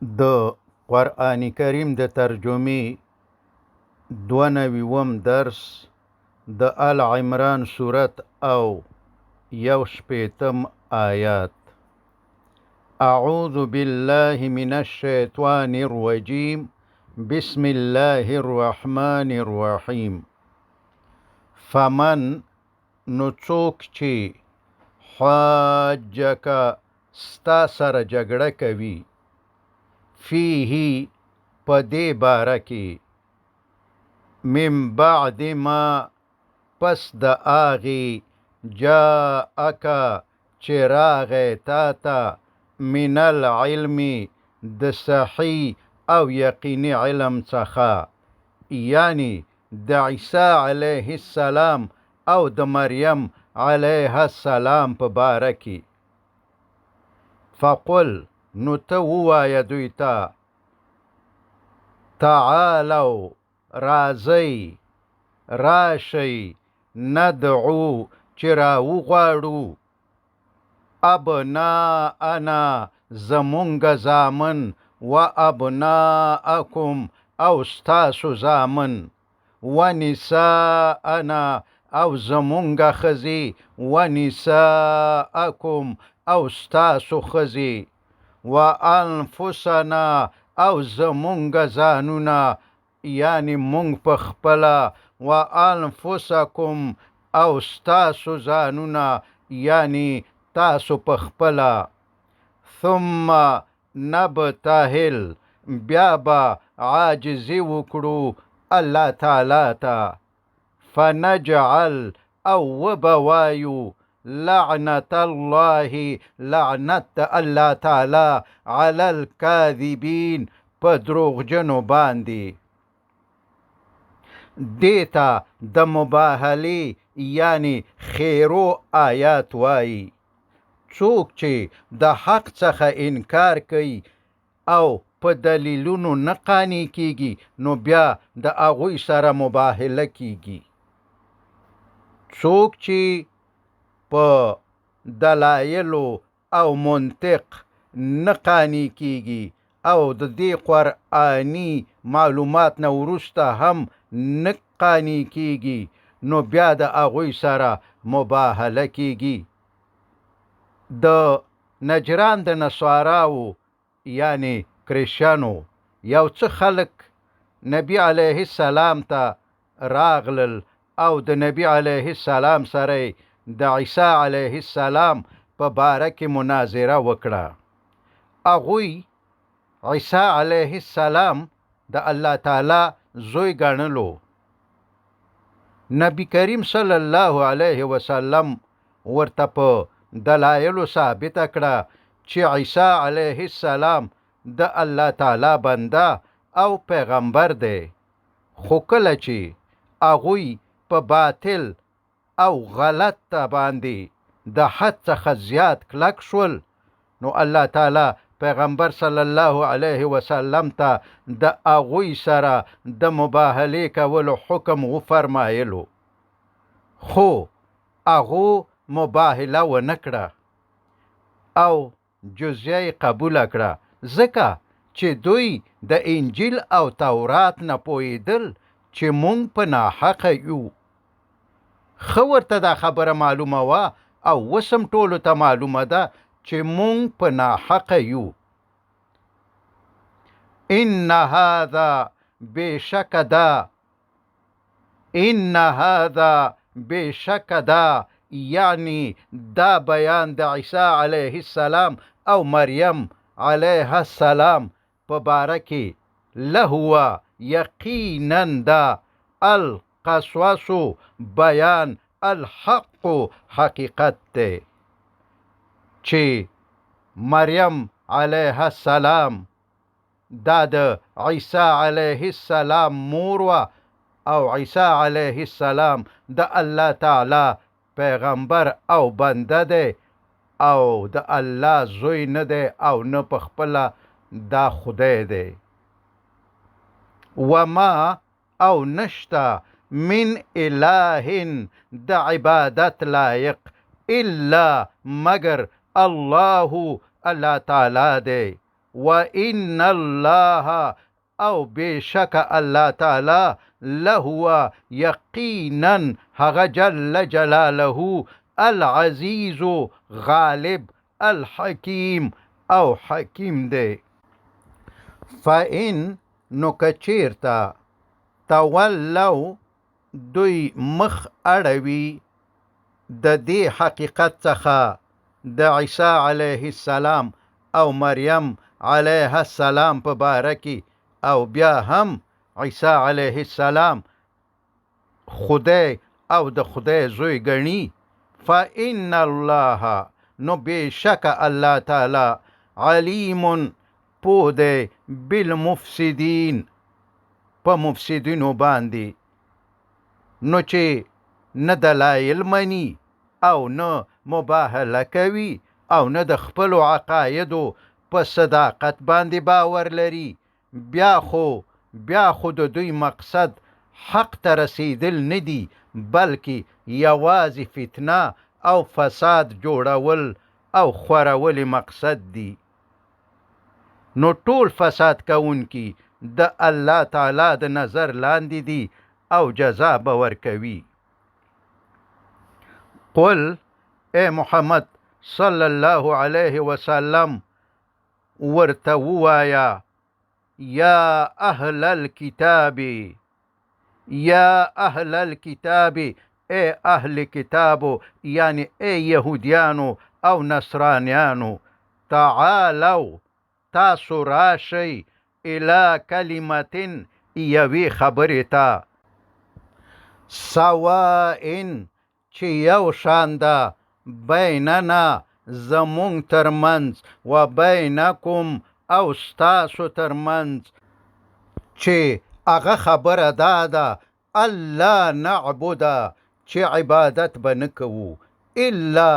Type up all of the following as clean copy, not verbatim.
د قرآن کریم د ترجمې 92 درس د آل عمران سورت او 1 آیات. اعوذ بالله من الشیطان الرجیم بسم الله الرحمن الرحیم. فمن نڅوک چې حاجک ستا سره جګړه کوي فیه په دې باره کې من بعد ما پس د آغې جاءک چې راغی تا ته من العلم د صحیح او یقیني علم څخه، یعنی د عیسی علیه السلام او د مریم علیه السلام په باره کې. فقل نو ته ووایه دوی ته تعالو راځئ راشئ ندعو چې راوغواړو ابناءنا زمونږ زامن و ابناءکم او ستاسو زامن و نساءنا او زمونږ ښځې و نساءکم او ستاسو ښځې و انفسنا او زمونږ ځانونه یعنی مونږ په خپله و انفسکم او ستاسو ځانونه یعنی تاسو په خپله ثم نبتهل بیا به عاجزي وکړو الله تعالی ته فنجعل او وبوایو لعنت الله لعنت الله تعالی علی الکاذبین په دروغجنو باندې. دیتا د مباهلې یعنی خیرو آیات وایي. څوک چې د حق څخه انکار کوي او په دلیلونو نه قانع کیږي نو بیا د هغوی سره مباهله کیږي. څوک چې په دلایلو او منطق نه قانع کیږي او د دې قرآني معلومات نه وروسته هم نه قانع کیږي نو بیا د هغوی سره مباهله کیږي. د نجران د نصاراو یعنی کریشانو یو څه خلک نبی علیه السلام ته راغلل او د نبی علیه السلام سره د عیسی علیه السلام په باره کې مناظره وکړه. هغوی عیسی علیه السلام د الله تعالی زوی ګڼلو. نبی کریم صلی الله علیه وسلم ورته په دلایلو ثابته کړه چې عیسی علیه السلام د الله تعالی بنده او پیغمبر دی. خو کله چې هغوی په باطل او غلط باندې د حد څخه زیات کلک شول نو الله تعالی پیغمبر صلی الله علیه وسلم ته د هغوی سره د مباهلې کولو حکم وفرمایلو. خو هغو مباهله ونه کړه او جزیه قبوله کړه ځکه چې دوی د انجیل او تورات نه پوهېدل چې مونږ په ناحقه یو. ښه ورته دا خبره معلومه وه او وسم ټولو ته معلومه ده چې مونږ په ناحقه یو. ان هذا بشک دا ان هذا بشک دا یعنی دا بیان د عیسی علیه السلام او مریم علیه السلام په باره کې لهو یقینا دا القصص بیان الحق حقیقت دی چې مریم علیه السلام دا د عیسی علیه السلام مور وه او عیسی علیه السلام د الله تعالی پیغمبر او بنده دی او د الله زوی نه دی او نه په خپله دا خدای دی. وما او نشته من اله د عبادت لایق الا مگر الله تعالی دی وإن الله او بشک الله تعالی لهو یقینا هغه جل جلاله العزیز غالب الحکیم او حکیم دی. فإن نو کچیرتا تولو دوی مخ اړوي د دې حقیقت څخه د عیسی علیه السلام او مریم علیه السلام په باره کې او بیا هم عیسی علیه السلام خدای او د خدای زوی ګڼي. فإن الله نو بشک الله تعالی علیم پوه دی بالمفسدین په مفسدینو باندې. نو چې نه دلایل مني او نه مباهله کوي او نه د خپلو عقایدو په صداقت باندې باور لري، بیا خو د دوی مقصد حق ته رسیدل نه دي، بلکې یوازې فتنه او فساد جوړول او خورول مقصد دي. نو ټول فساد کوونکي د الله تعالی د نظر لاندې دي او جزا به ورکوي. قل اے محمد صلی الله علیه وسلم ورته ووایه یا اهل الكتاب، یا اهل الكتاب اے اهل کتابو، یعنی اے یهودیانو او نصرانیانو، تعالو تاسو راشئ الى کلمتن یوی خبرې ته، سواء چې یو شان ده، بیننا زمونږ ترمنځ و بینکم او ستاسو ترمنځ، چې هغه خبره دا ده الله نعبده چې عبادت به نه کوو الا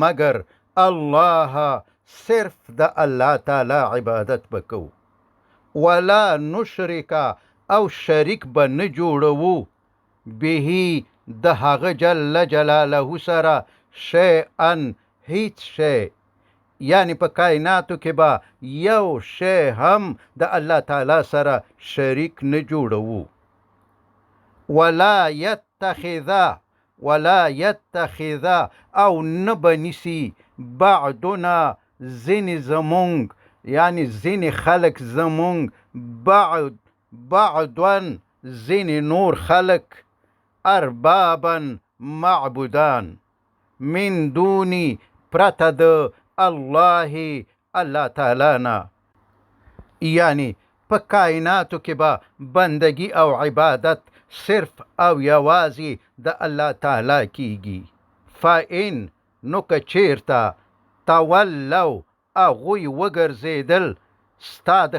مگر الله، صرف د الله تعالی عبادت به کوو، ولا نشرک او شریک به نه جوړوو به د هغه جل جلاله سره شیئا هیڅ شی، یعنی په کائناتو کې به یو شی هم د الله تعالی سره شریک نه جوړوو. ولا یتخذ او نه بنیسي بعدنا ځینې زمونږ، یعنی ځینې خلک زمونږ، بعدن ځینې نور خلک، اربابا معبودان، من دونی پرته د الله تعالی نه، یعنی په کائناتو کې به بندگی او عبادت صرف او یوازې د الله تعالی کیږي. فإن نو که چیرته تولو هغوی وګرځېدل ستا د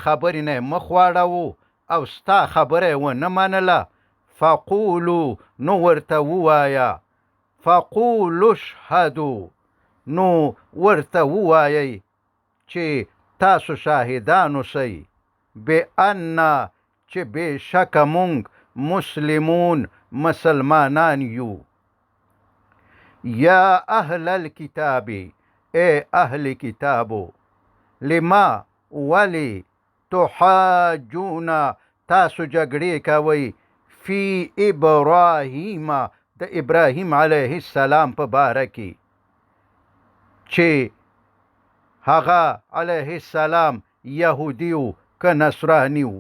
خبرې نه مخ واړوو او ستا خبره ونه منله، فقولو نو ورته ووایه، فقولو اشهدو نو ورته ووایئ چې تاسو شاهدان اوسئ، بأن چې بېشکه مونږ مسلمون مسلمانان یو. یا اهل الكتاب اے اهل کتابو، لما ولی تحاجون تاسو جګړې کوئ فی ابراهیم د ابراهیم علیه السلام په باره کې، چې هغه علیه السلام یهودیو که نصرانیو،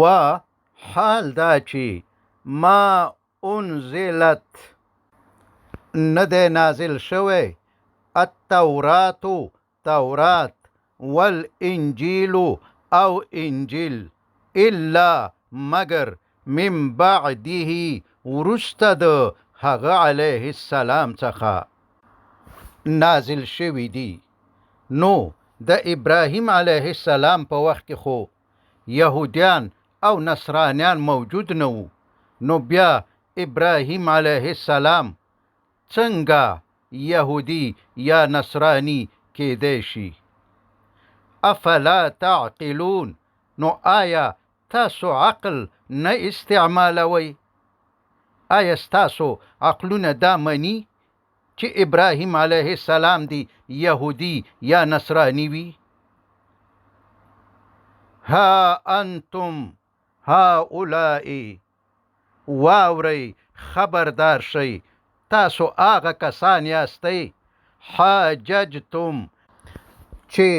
و حال دا چې ما انزلت نه دی نازل شوی التوراتو تورات والانجیلو او انجیل الا مگر من بعده وروسته د هغه علیه السلام څخه نازل شوي دي. نو د ابراهیم علیه السلام په وخت کې خو یهودیان او نصرانیان موجود نه وو، نو بیا ابراهیم علیه السلام څنګه یهودی یا نصرانی کېدی شي؟ افلا تعقلون، نو آیا تاسو عقل نه استعمالوئ؟ آیا ستاسو عقلونه دا مني چې ابراهیم علیه السلام دی یهودي یا نصرانی وي؟ ها انتم هؤلاء، واورئ، خبردار شئ، تاسو هغه کسان یاستئ، حاججتم چې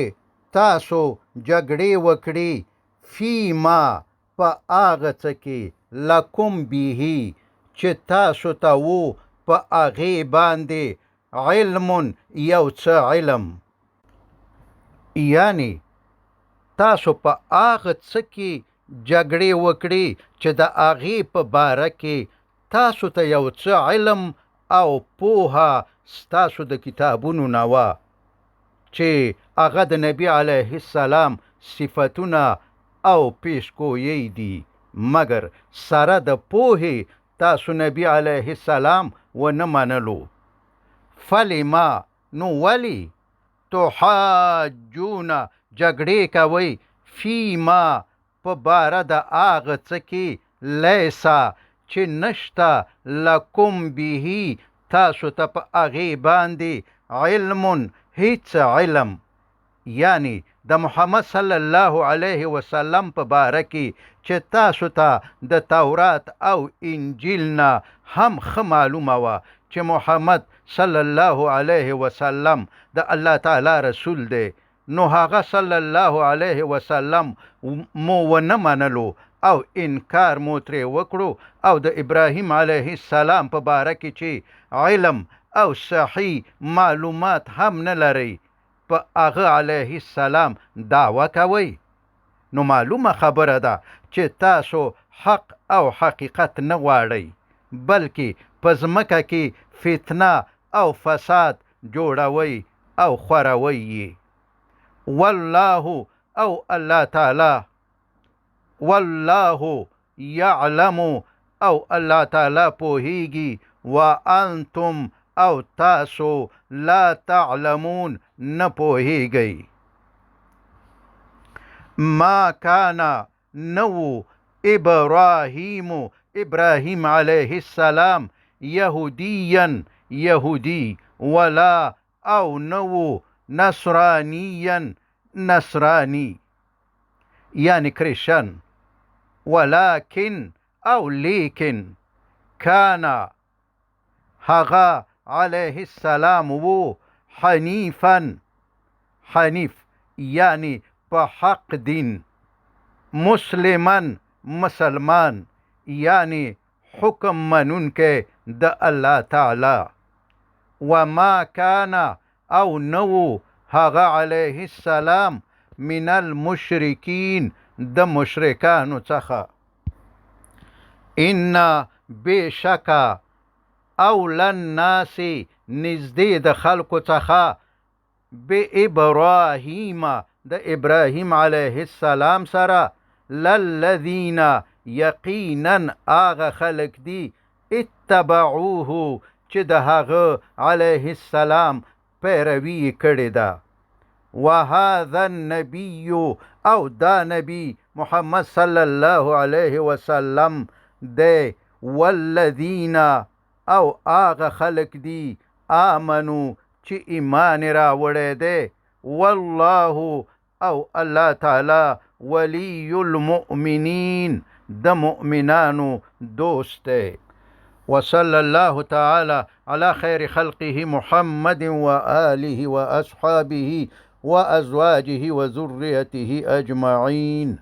تاسو جګړې وکړي، فیما په هغه څه کې لکم به چې تاسو ته وو په هغې باندې علم یو څه علم، یعنی تاسو په هغه څه کې جګړې وکړي چې د هغې په باره کې تاسو ته یو څه علم او پوهه ستاسو د کتابونو نه وه، چې هغه د نبي علیه السلام صفتونه او پیشګویۍ دي، مګر سره د پوهې تاسو نبي علیه السلام ونه منلو. فلما، نو ولې، تحاجون جګړې کوئ، فیما په باره د هغه څه کې لیسا چې نشته لکم به تاسو ته په هغې باندې علم هیڅ علم، یعنی د محمد صلی الله علیه وسلم په باره کې چې تاسو ته د تورات او انجیل نه هم ښه معلومه وه چې محمد صلی الله علیه وسلم د الله تعالی رسول دی، نو هغه صلی الله علیه وسلم مو ونه منلو او انکار مو ترې وکړو، او د ابراهیم علیه السلام په باره کې چې علم او صحیح معلومات هم نه لرئ، په هغه علیه السلام دعوه کوئ. نو معلومه خبره ده چې تاسو حق او حقیقت نه غواړئ، بلکې په ځمکه کې فتنه او فساد جوړوئ او خوروئ یې. والله، او الله تعالی، والله یعلم، او الله تعالی پوهیږي، وانتم، او تاسو لا تعلمون نه پوهیږئ. ما کان، نو ابراهیم، ابراهیم علیه السلام یهودیا، یهودی، ولا، او نو نصرانیا، نصرانی، یعنی کریشن، ولکن، او لیکن، کان، هغه علیه السلام وو حنیفا، حنیف یعنی په حق دین، مسلمن، مسلمان، یعنی حکم منونکی د الله تعالی، وما کان، او نو هغه علیه السلام من المشرکین د مشرکانو څخه. ان بشکه اول الناس نزدې د خلکو څخه به ابراهیم د ابراهیم علیه السلام سره للذین یقینا هغه خلک دي اتبعوه چې د هغه علیه السلام پیروي کړې ده. وهذا النبی، او دا نبی محمد صلی الله علیه وسلم دی، والذین، او هغه خلک دي آمنو چې ایمان راوړی دی، والله، او الله تعالی ولی المؤمنین د مؤمنانو دوست دی. وصلى الله تعالى على خير خلقه محمد وآله وأصحابه وأزواجه وذريته أجمعين.